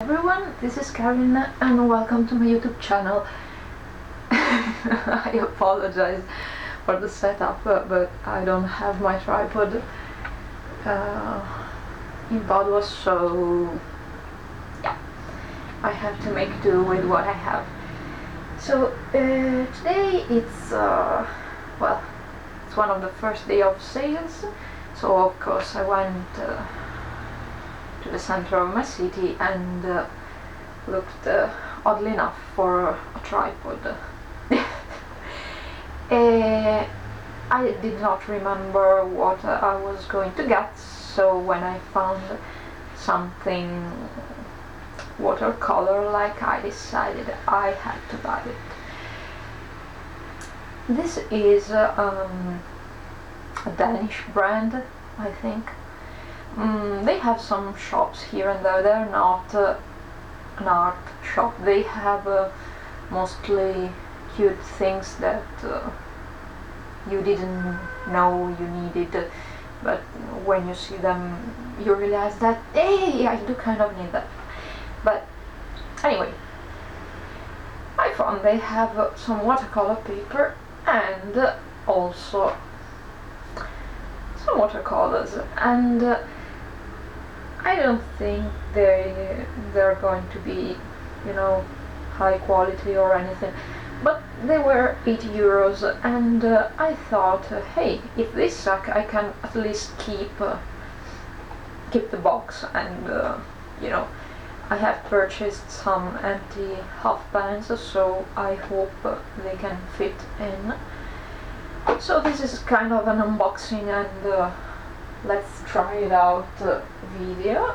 Everyone, this is Karina and welcome to my YouTube channel. I apologize for the setup, but I don't have my tripod in Padua, so yeah, I have to make do with what I have. So today it's it's one of the first day of sales, so of course I went to the center of my city and looked oddly enough for a tripod. I did not remember what I was going to get, so when I found something watercolor like, I decided I had to buy it. This is a Danish brand, I think. They have some shops here and there. They're not an art shop. They have mostly cute things that you didn't know you needed, but when you see them you realize that, hey, I do kind of need that. But anyway, I found they have some watercolor paper and also some watercolors, and I don't think they're going to be, high quality or anything, but they were 80 euros, and I thought, hey, if they suck, I can at least keep the box, and I have purchased some empty half pans, so I hope they can fit in. So this is kind of an unboxing and let's try it out video.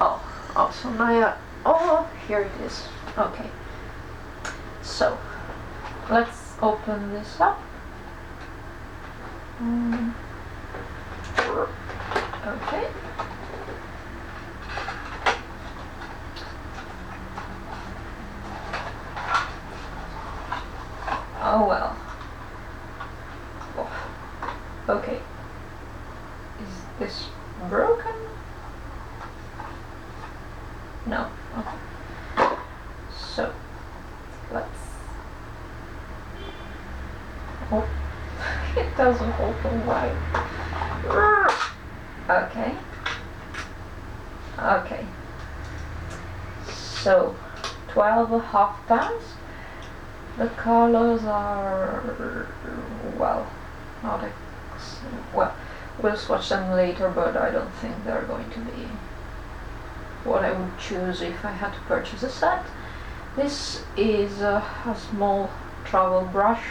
Oh, awesome. Oh, here it is. Okay, so let's open this up. Okay. Oh well. Oh. Okay. Is this broken? No. Okay. So let's. Oh, it doesn't open wide. Okay. Okay. So 12 half pans. The colors are, well, not well, we'll swatch them later, but I don't think they're going to be what I would choose if I had to purchase a set. This is a small travel brush,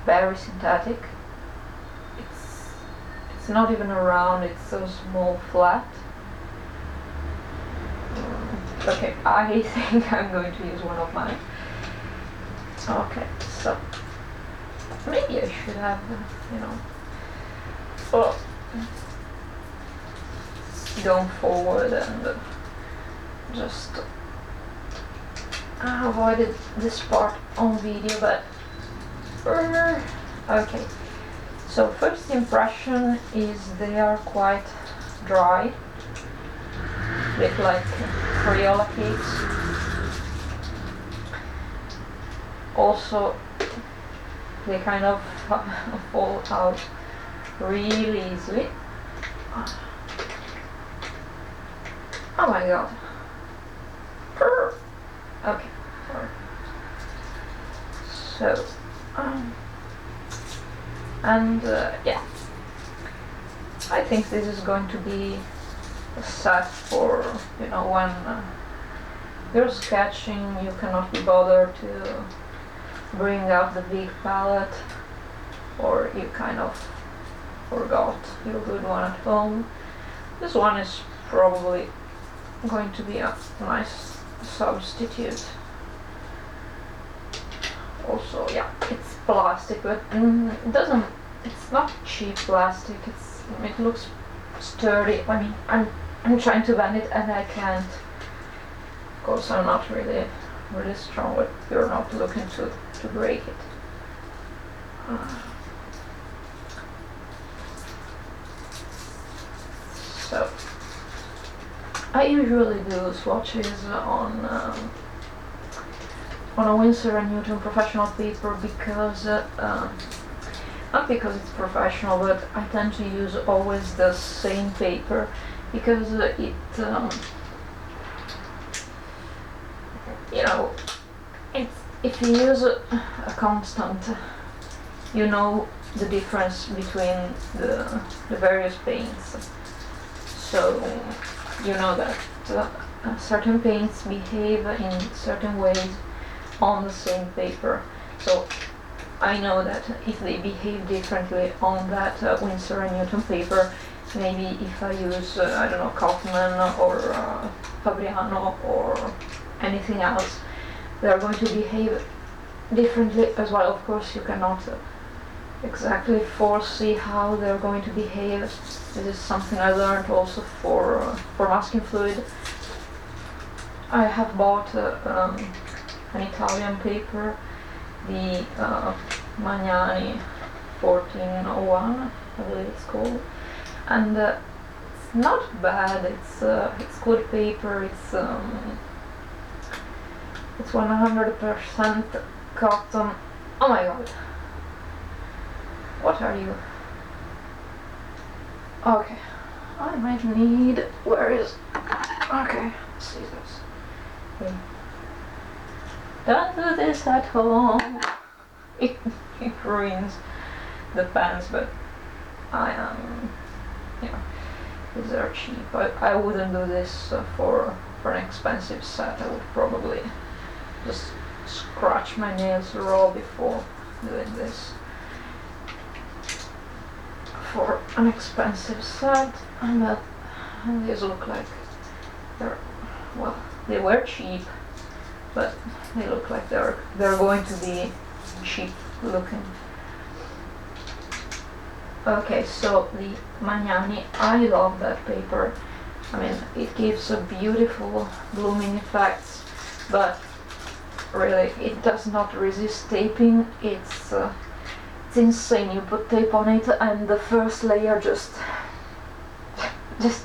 very synthetic. It's not even a round, it's a small flat. Okay, I think I'm going to use one of mine. Okay, so maybe I should have, going forward and just avoided this part on video, but okay. So first impression is they are quite dry, a bit like Crayola cakes. Also, they kind of fall out really easily. Oh my god. Okay, sorry. So, yeah, I think this is going to be a set for, when you're sketching, you cannot be bothered to bring out the big palette, or you kind of forgot your good one at home. This one is probably going to be a nice substitute. Also, yeah, it's plastic, but it's not cheap plastic. It looks sturdy. I mean, I'm trying to bend it and I can't. Of course, I'm not really strong, but you're not looking to break it. So I usually do swatches on a Winsor & Newton professional paper because not because it's professional, but I tend to use always the same paper because you know, if you use a constant, you know the difference between the various paints. So you know that certain paints behave in certain ways on the same paper. So I know that if they behave differently on that Winsor & Newton paper, maybe if I use, I don't know, Kaufman or Fabriano or anything else, they're going to behave differently as well. Of course, you cannot exactly foresee how they're going to behave. This is something I learned also for masking fluid. I have bought an Italian paper, the Magnani 1401, I believe it's called, and it's not bad. It's good paper. It's 100% cotton. Oh my god! What are you? Okay, I might need. Where is? Okay, scissors. Wait. Don't do this at home. It ruins the pens, but I am, these are cheap. I wouldn't do this for an expensive set. I would probably just scratch my nails raw before doing this. For an expensive set, and these look like they were cheap, but they look like they're going to be cheap looking. Okay, so the Magnani, I love that paper. I mean, it gives a beautiful blooming effects, but really it does not resist taping. It's insane. You put tape on it and the first layer just gets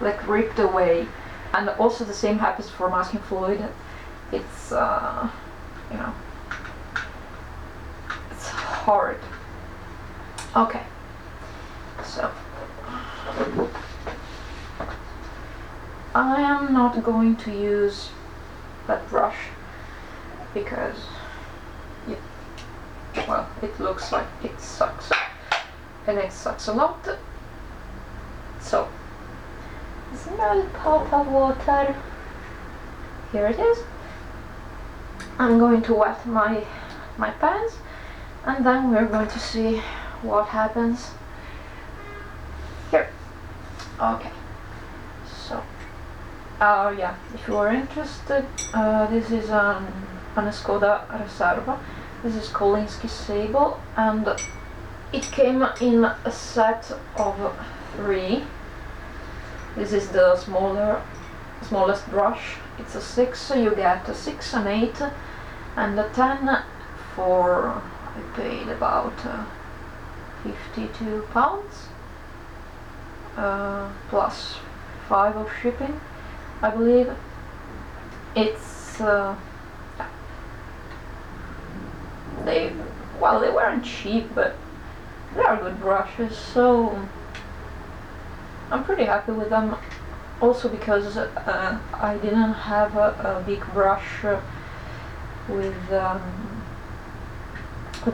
like ripped away. And also the same happens for masking fluid. It's it's hard. Okay, so I am not going to use that brush because it looks like it sucks, and it sucks a lot. So, small pot of water. Here it is. I'm going to wet my pans, and then we're going to see what happens. Here. Okay. So, yeah, if you are interested, this is an Skoda Reserva. This is Kolinsky Sable, and it came in a set of 3. This is the smallest brush. It's a 6, so you get a 6, an 8, and a 10 for, I paid about 52 pounds, plus 5 of shipping, I believe. It's they weren't cheap, but they are good brushes, so I'm pretty happy with them. Also because I didn't have a big brush with the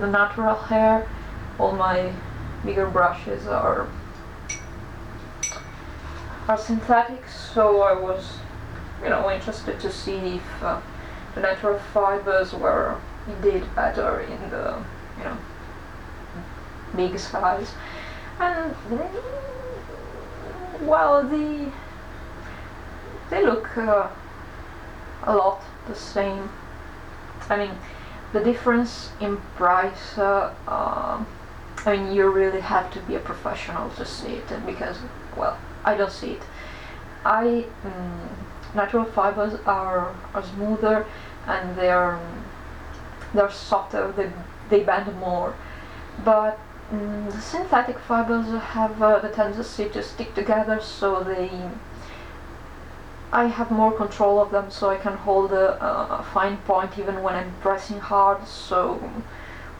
natural hair. All my bigger brushes are synthetic, so I was interested to see if the natural fibers did better in the big size. And well, they look a lot the same. I mean, the difference in price, I mean, you really have to be a professional to see it, because, well, I don't see it. Natural fibers are smoother, and they're softer, they bend more, but the synthetic fibers have the tendency to stick together, so I have more control of them, so I can hold a fine point even when I'm pressing hard. So,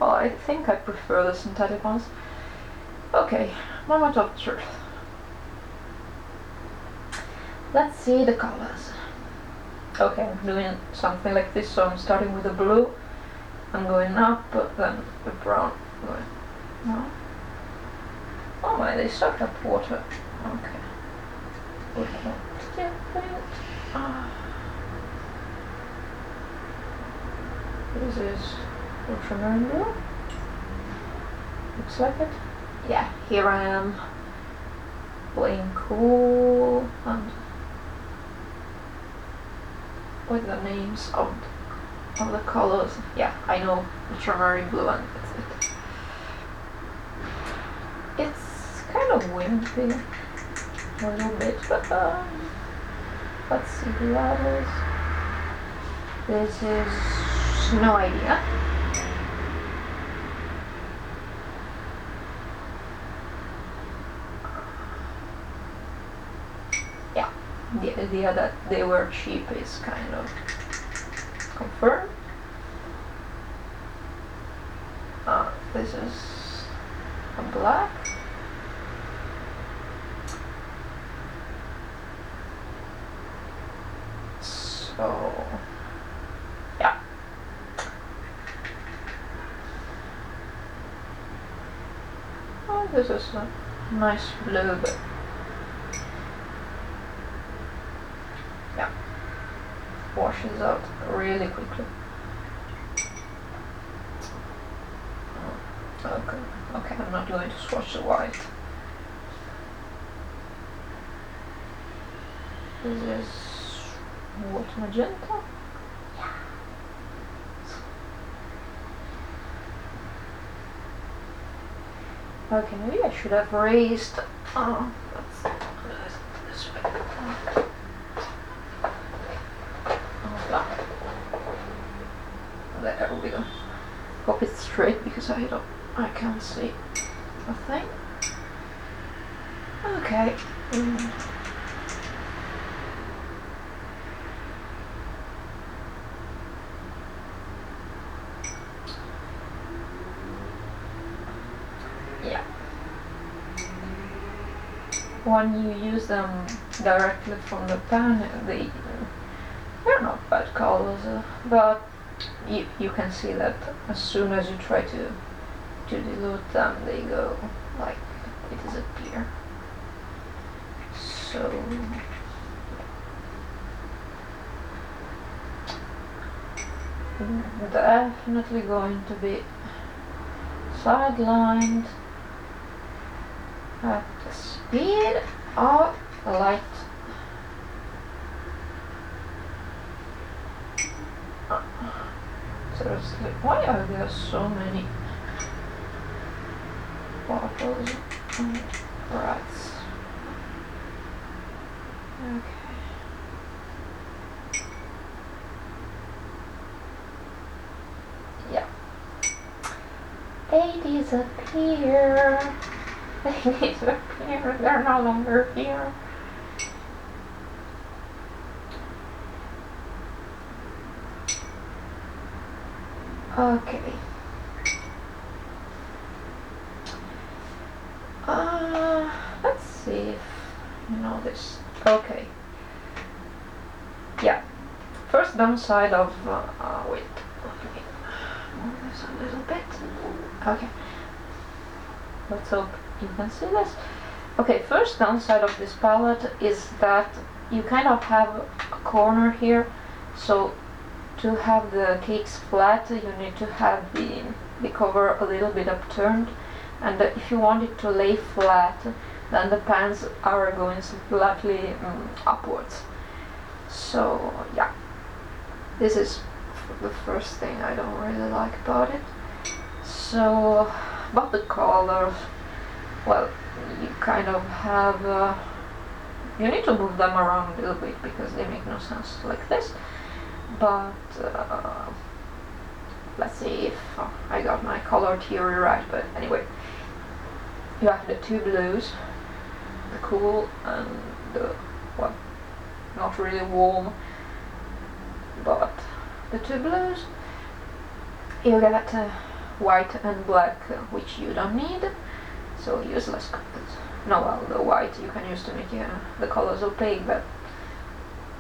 well, I think I prefer the synthetic ones. Okay, moment of truth. Let's see the colors. Okay, I'm doing something like this, so I'm starting with the blue. I'm going up, then the brown. Going no. Oh my, they suck up water. Okay. This is ultramarine blue. Looks like it. Yeah, here I am playing cool and with the names of the colors. Yeah, I know ultramarine blue and that's it. It's kind of wimpy a little bit, but let's see the others. This is no idea. Yeah, the idea that they were cheap is kind of confirmed. This is a black. So, yeah. Oh, this is a nice blue, but yeah, washes out really quickly. Okay, I'm not going to swatch the white. This is what, magenta? Yeah. Okay, maybe I should have raised. Let's put it this way. There we go. Hope it's straight because I can't see a thing. Okay. Yeah. When you use them directly from the pan, they're not bad colors, but you can see that as soon as you try to dilute them, they go like they disappear. So definitely going to be sidelined at the speed of light. Seriously, why are there so many bottles and rats? Okay. Yeah. They disappear. They disappear. They're no longer here. Okay. Let's see if you know this. Okay. Yeah. First downside of wait. Let me move this a little bit. Okay. Let's hope you can see this. Okay. First downside of this palette is that you kind of have a corner here, so to have the cakes flat, you need to have the cover a little bit upturned, and if you want it to lay flat, then the pans are going slightly upwards. So yeah, this is the first thing I don't really like about it. So about the colors, well, you kind of have you need to move them around a little bit because they make no sense like this. But let's see if I got my color theory right. But anyway, you have the two blues, the cool and the what? not really warm. But the two blues, you get white and black, which you don't need, so useless colors. No, well, the white you can use to make the colors opaque, but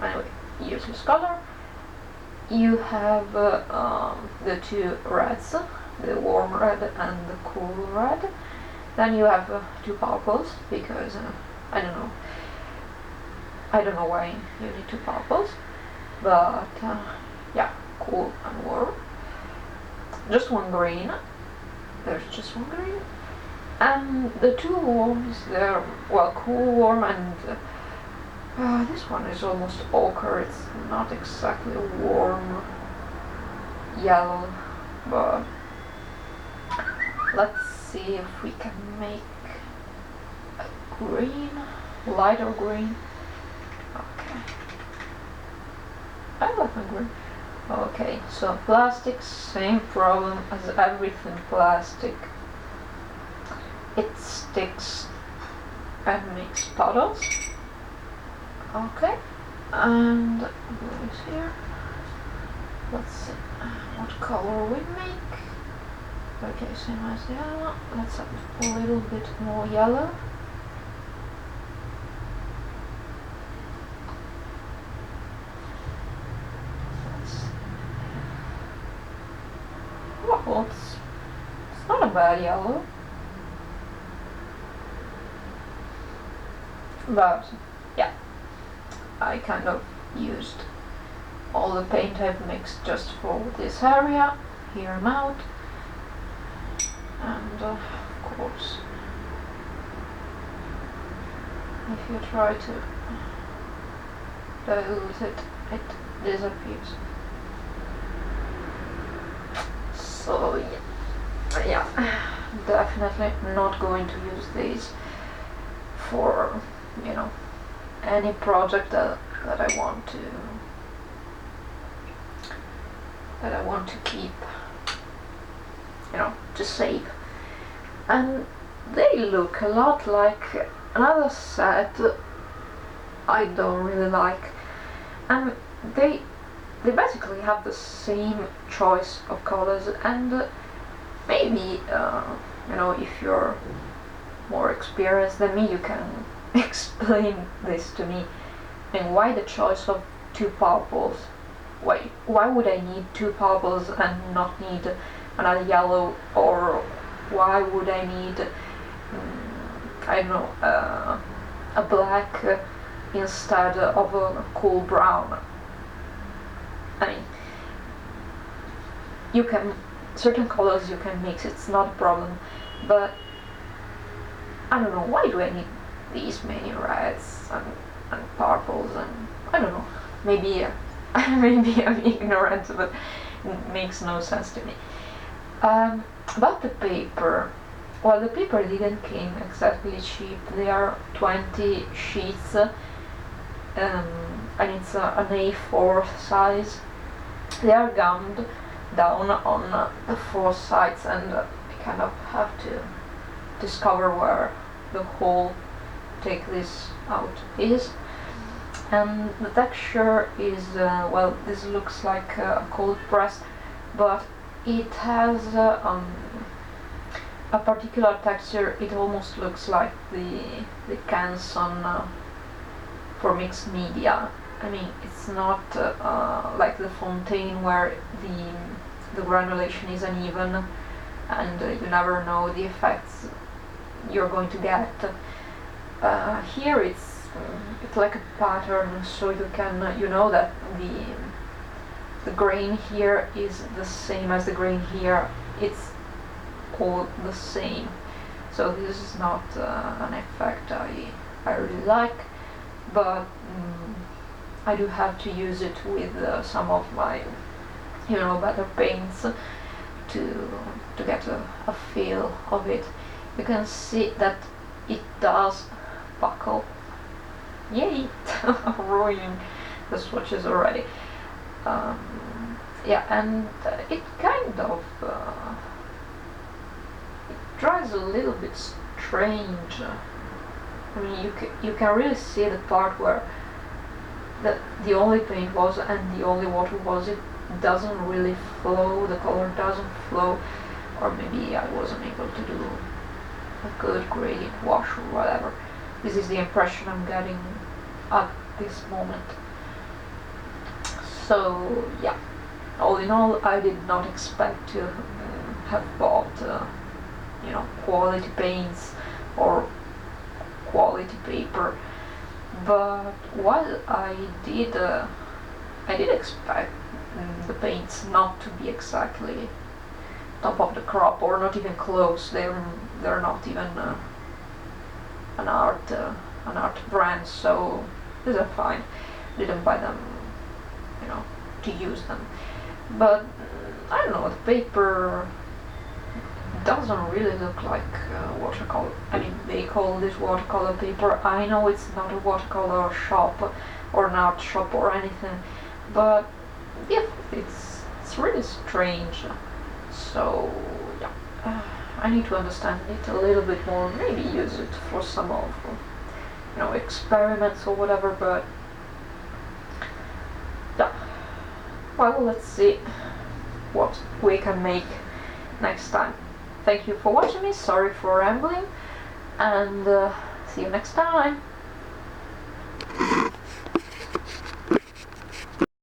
anyway, useless color. You have the two reds, the warm red and the cool red. Then you have two purples, because I don't know why you need two purples, but yeah, cool and warm. Just one green. There's just one green. And the two warms, they're, well, cool warm, and this one is almost ochre. It's not exactly a warm yellow, but let's see if we can make a green, lighter green. Okay, I like my green. Okay, so plastic, same problem as everything plastic. It sticks and makes puddles. Okay, and blue is here. Let's see what color we make. Okay, same as the yellow. Let's have a little bit more yellow. Well, it's not a bad yellow. But yeah, I kind of used all the paint I've mixed just for this area. Here I'm out, and of course, if you try to dilute it, it disappears. So yeah, definitely not going to use these for, you know, any project that I want to keep, you know, to save. And they look a lot like another set I don't really like, and they basically have the same choice of colors, and maybe you know, if you're more experienced than me, you can explain this to me. And why the choice of two purples? Why would I need two purples and not need another yellow? Or why would I need I don't know, a black instead of a cool brown? I mean, you can, certain colors you can mix, it's not a problem, but I don't know, why do I need these many reds and purples, and I don't know, maybe maybe I'm ignorant, but it makes no sense to me. About the paper, well, the paper didn't came exactly cheap. They are 20 sheets, and it's an A4 size. They are gummed down on the four sides, and I kind of have to discover where the hole take this out is. And the texture is, well, this looks like a cold press, but it has a particular texture. It almost looks like the cans on for mixed media. I mean, it's not like the Fontaine where the granulation is uneven, and you never know the effects you're going to get. Here it's like a pattern, so you can, you know, that the grain here is the same as the grain here. It's all the same. So this is not an effect I really like, but I do have to use it with some of my, you know, better paints to get a feel of it. You can see that it does buckle. Yay! Ruining the swatches already. Yeah, and it kind of it dries a little bit strange. I mean, you can really see the part where the only paint was and the only water was, it doesn't really flow, the color doesn't flow, or maybe I wasn't able to do a good gradient wash or whatever. This is the impression I'm getting at this moment. So yeah, all in all, I did not expect to have bought quality paints or quality paper, but while I did expect the paints not to be exactly top of the crop, or not even close. They're not even an art brand, so these are fine. Didn't buy them, to use them. But I don't know, the paper doesn't really look like watercolor. I mean, they call this watercolor paper. I know it's not a watercolor shop or an art shop or anything, but yeah, it's really strange. So yeah, I need to understand it a little bit more. Maybe use it for some of experiments or whatever. But yeah, well, let's see what we can make next time. Thank you for watching me, sorry for rambling, and see you next time.